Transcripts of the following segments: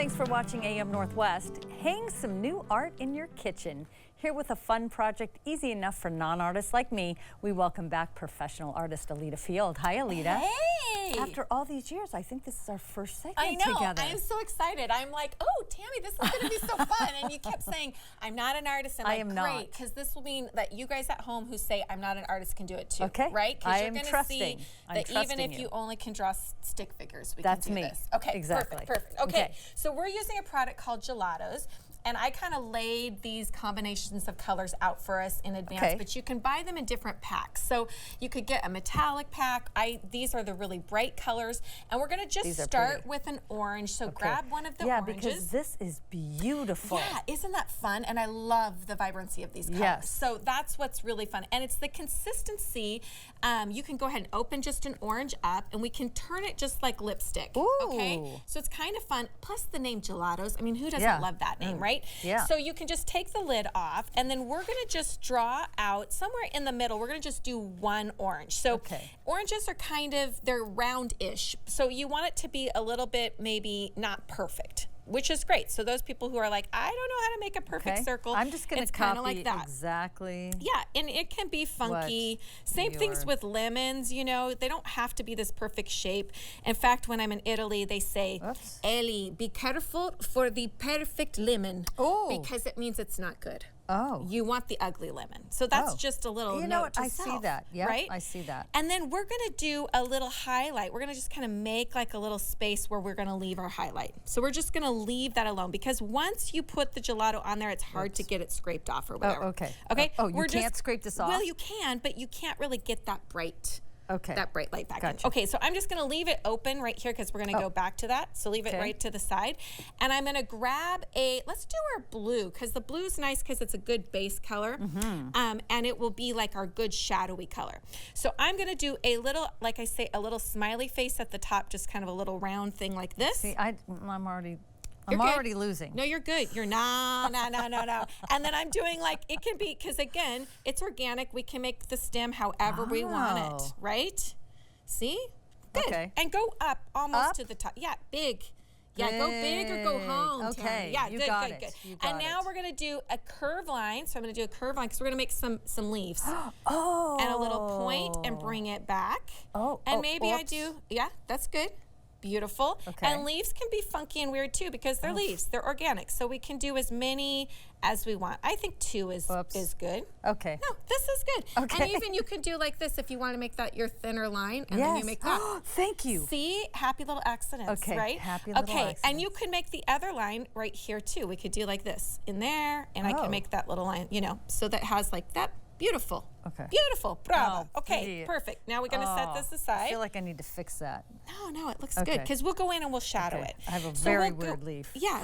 Thanks for watching AM Northwest. Hang some new art in your kitchen. Here with a fun project easy enough for non-artists like me, we welcome back professional artist Elida Field. Hi, Elida. Hey! After all these years, I think this is our first segment I together. know. I'm so excited. I'm like, oh, Tammy, this is going to be so fun. And you kept saying, I'm not an artist. And I am not. Great, because this will mean that you guys at home who say I'm not an artist can do it too. Okay. Right? I Because am you're going to trusting. see I'm that even trusting if you you only can draw stick figures, we That's can do me. this. Okay. Exactly. Perfect. Okay. So we're using a product called gelatos. And I kind of laid these combinations of colors out for us in advance, but you can buy them in different packs. So you could get a metallic pack. These are the really bright colors. And we're going to just start with an orange. So grab one of the oranges. Yeah, because this is beautiful. Yeah, isn't that fun? And I love the vibrancy of these colors. Yes. So that's what's really fun. And it's the consistency. You can go ahead and open just an orange up, and we can turn it just like lipstick. Ooh. Okay? So it's kind of fun. Plus the name gelatos. I mean, who doesn't love that name, right? Yeah. So you can just take the lid off, and then we're going to just draw out somewhere in the middle. We're going to just do one orange. So oranges are kind of, they're round-ish. So you want it to be a little bit maybe not perfect, which is great. So those people who are like, I don't know how to make a perfect circle. I'm just going to copy like that. Exactly. Yeah, and it can be funky. Same things with lemons, you know, they don't have to be this perfect shape. In fact, when I'm in Italy, they say, Ellie, be careful for the perfect lemon. Because it means it's not good. You want the ugly lemon. So that's just a little note to self, I see that. Yeah, right? I see that. And then we're going to do a little highlight. We're going to just kind of make like a little space where we're going to leave our highlight. So we're just going to leave that alone, because once you put the gelato on there, it's hard to get it scraped off or whatever. Okay. Okay. You can't scrape this off? Well, you can, but you can't really get that bright. That bright light back in. Gotcha. Okay, so I'm just going to leave it open right here because we're going to go back to that. So leave it right to the side. And I'm going to grab let's do our blue, because the blue is nice because it's a good base color. And it will be like our good shadowy color. So I'm going to do a little, like I say, a little smiley face at the top, just kind of a little round thing like this. See, I'm already losing. No, you're good. You're no. And then I'm doing like, it can be, because again, it's organic. We can make the stem however we want it, right? See? Good. Okay. And go up almost to the top. Yeah, big. Yeah, go big or go home. Okay. Tammy. Yeah, You good. And now we're going to do a curve line. So I'm going to do a curve line because we're going to make some leaves. And a little point and bring it back. And maybe I do, that's good. Beautiful. And leaves can be funky and weird too, because they're leaves. They're organic. So we can do as many as we want. I think 2 is good. Okay. No, this is good. Okay. And even you could do like this if you want to make that your thinner line, and then you make that. Thank you. See? Happy little accidents, right? Happy little accidents. And you could make the other line right here too. We could do like this in there, and I can make that little line, you know, so that has like that. Beautiful. Okay. Beautiful. Bravo. Okay, perfect. Now we're going to set this aside. I feel like I need to fix that. No, it looks good, because we'll go in and we'll shadow it. I have a very weird leaf. Yeah.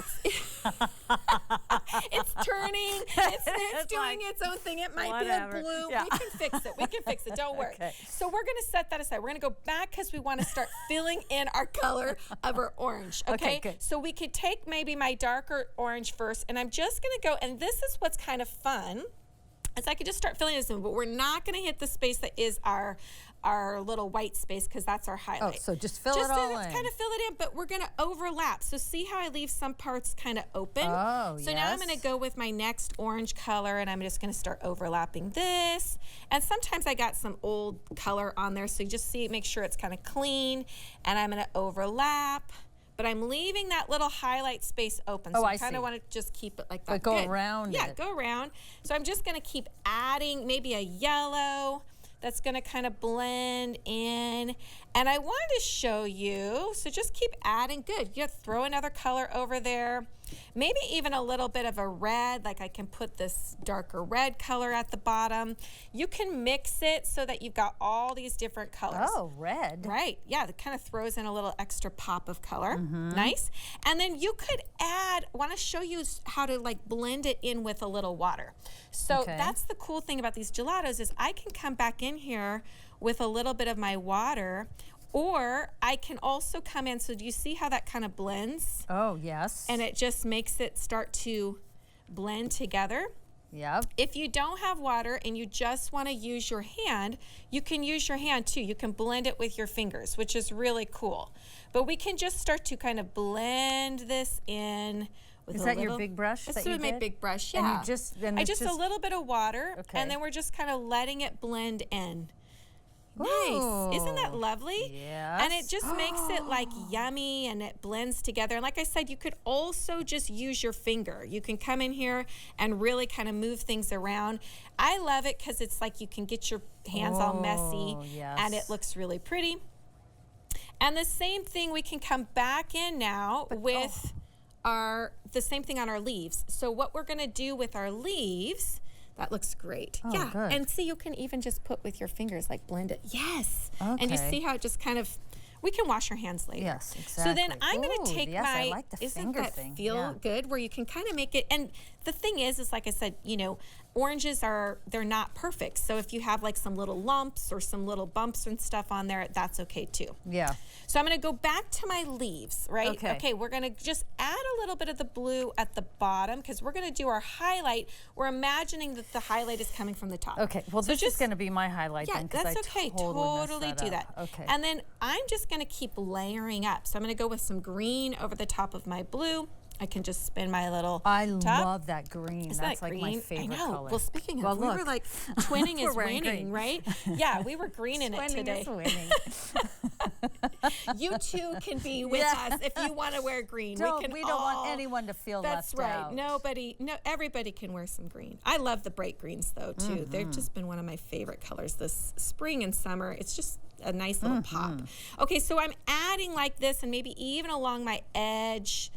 It's turning. It's doing its own thing. It might be a blue. Yeah. We can fix it. Don't worry. So we're going to set that aside. We're going to go back because we want to start filling in our color of our orange. Okay, good. So we could take maybe my darker orange first, and I'm just going to go, and this is what's kind of fun. I could just start filling this in, but we're not going to hit the space that is our little white space, because that's our highlight. So just fill it all in. Just kind of fill it in, but we're going to overlap. So see how I leave some parts kind of open? So now I'm going to go with my next orange color, and I'm just going to start overlapping this. And sometimes I got some old color on there, so you just make sure it's kind of clean. And I'm going to overlap. But I'm leaving that little highlight space open. So I kind of want to just keep it like that. But go around it. Yeah, go around. So I'm just going to keep adding maybe a yellow that's going to kind of blend in. And I wanted to show you, so just keep adding. Good. You throw another color over there. Maybe even a little bit of a red, like I can put this darker red color at the bottom. You can mix it so that you've got all these different colors. Oh, red. Right, yeah, that kind of throws in a little extra pop of color. Nice. And then you could add, I want to show you how to like blend it in with a little water. So that's the cool thing about these gelatos, is I can come back in here with a little bit of my water, or I can also come in, so do you see how that kind of blends? Oh, yes. And it just makes it start to blend together. Yep. If you don't have water and you just want to use your hand, you can use your hand too. You can blend it with your fingers, which is really cool. But we can just start to kind of blend this in. Is that your big brush that you did? This is my big brush, yeah. And you just, just a little bit of water, okay. and then we're just kind of letting it blend in. Ooh. Nice. Isn't that lovely? Yes. And it just makes it like yummy, and it blends together. And like I said, you could also just use your finger. You can come in here and really kind of move things around. I love it because it's like you can get your hands all messy, and it looks really pretty. And the same thing, we can come back in now with the same thing on our leaves. So what we're going to do with our leaves, that looks great. Oh, yeah, good. and see, you can even just put with your fingers, like blend it. Yes. Okay. And you see how it just kind of, we can wash our hands later. Yes, exactly. So then I'm going to take I like the isn't finger that thing. feel good, where you can kind of make it, and the thing is like I said, you know, oranges they're not perfect. So if you have like some little lumps or some little bumps and stuff on there, that's okay too. Yeah. So I'm going to go back to my leaves, right? Okay. Okay, we're going to just add a little bit of the blue at the bottom because we're going to do our highlight. We're imagining that the highlight is coming from the top. Okay, well, so this is going to be my highlight then, because that's okay. Totally do that. Okay. And then I'm just going to keep layering up. So I'm going to go with some green over the top of my blue. I can just spin my little top. Love that green. Isn't That's that like green? my favorite I know. color. Well, speaking of, we were like, twinning is winning, right? Yeah, we were green in it today. Twinning is winning. You too can be with us if you want to wear green. We don't want anyone to feel left out. That's right. Everybody can wear some green. I love the bright greens though too. They've just been one of my favorite colors this spring and summer. It's just a nice little pop. Okay, so I'm adding like this, and maybe even along my edge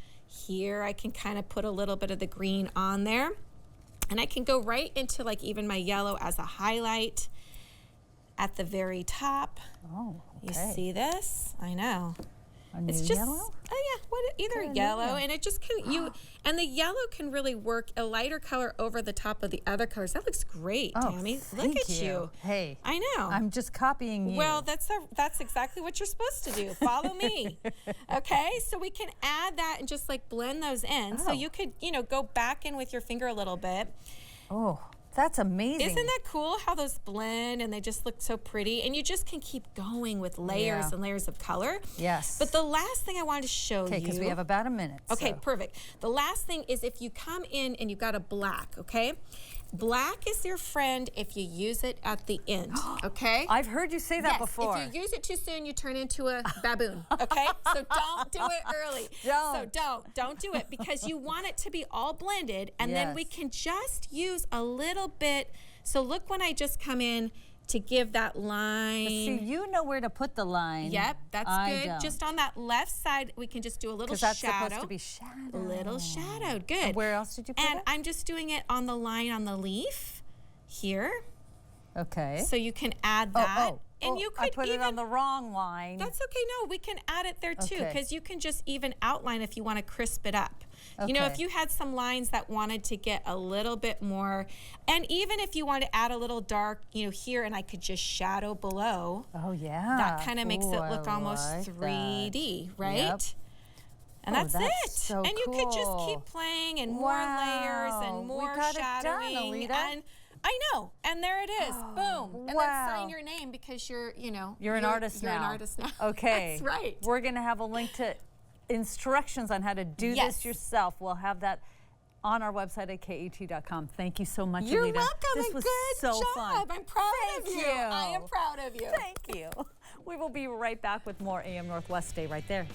here, I can kind of put a little bit of the green on there. And I can go right into like even my yellow as a highlight at the very top. Oh, okay. You see this? I know. It's just yellow? Oh yeah, either yellow, and it just can and the yellow can really work a lighter color over the top of the other colors. That looks great, Tammy. Look at you. Hey, I know. I'm just copying you. Well, that's exactly what you're supposed to do. Follow me. Okay, so we can add that and just like blend those in. So you could, go back in with your finger a little bit. Oh, that's amazing. Isn't that cool how those blend and they just look so pretty? And you just can keep going with layers and layers of color. Yes. But the last thing I wanted to show you. Okay, because we have about a minute. Okay, perfect. The last thing is if you come in and you've got a black, okay? Black is your friend if you use it at the end, okay? I've heard you say that before. If you use it too soon, you turn into a baboon, okay? So don't do it early. So don't do it, because you want it to be all blended, and then we can just use a little bit. So look, when I just come in to give that line. But see, you know where to put the line. Yep, that's good. Don't. Just on that left side, we can just do a little shadow. Because that's supposed to be shadowed. Little shadowed, good. And where else did you put it? And I'm just doing it on the line on the leaf here. Okay. So you can add that. And you could I put it on the wrong line. That's okay. No, we can add it there too, because you can just even outline if you want to crisp it up. Okay. If you had some lines that wanted to get a little bit more, and even if you want to add a little dark, here, and I could just shadow below. Oh, yeah. That kind of makes it look almost 3D, right? Yep. And that's it. So and you could just keep playing and more layers and more shadowing. It done, Elida. And I know. And there it is. Boom. And then sign your name, because you're an artist now. You're an artist now. Okay. That's right. We're going to have a link to instructions on how to do this yourself. We'll have that on our website at KET.com. Thank you so much, You're Elida. welcome. This was good so job. fun. I'm proud of Thank you. you. I am proud of you. Thank you. We will be right back with more AM Northwest. Stay right there.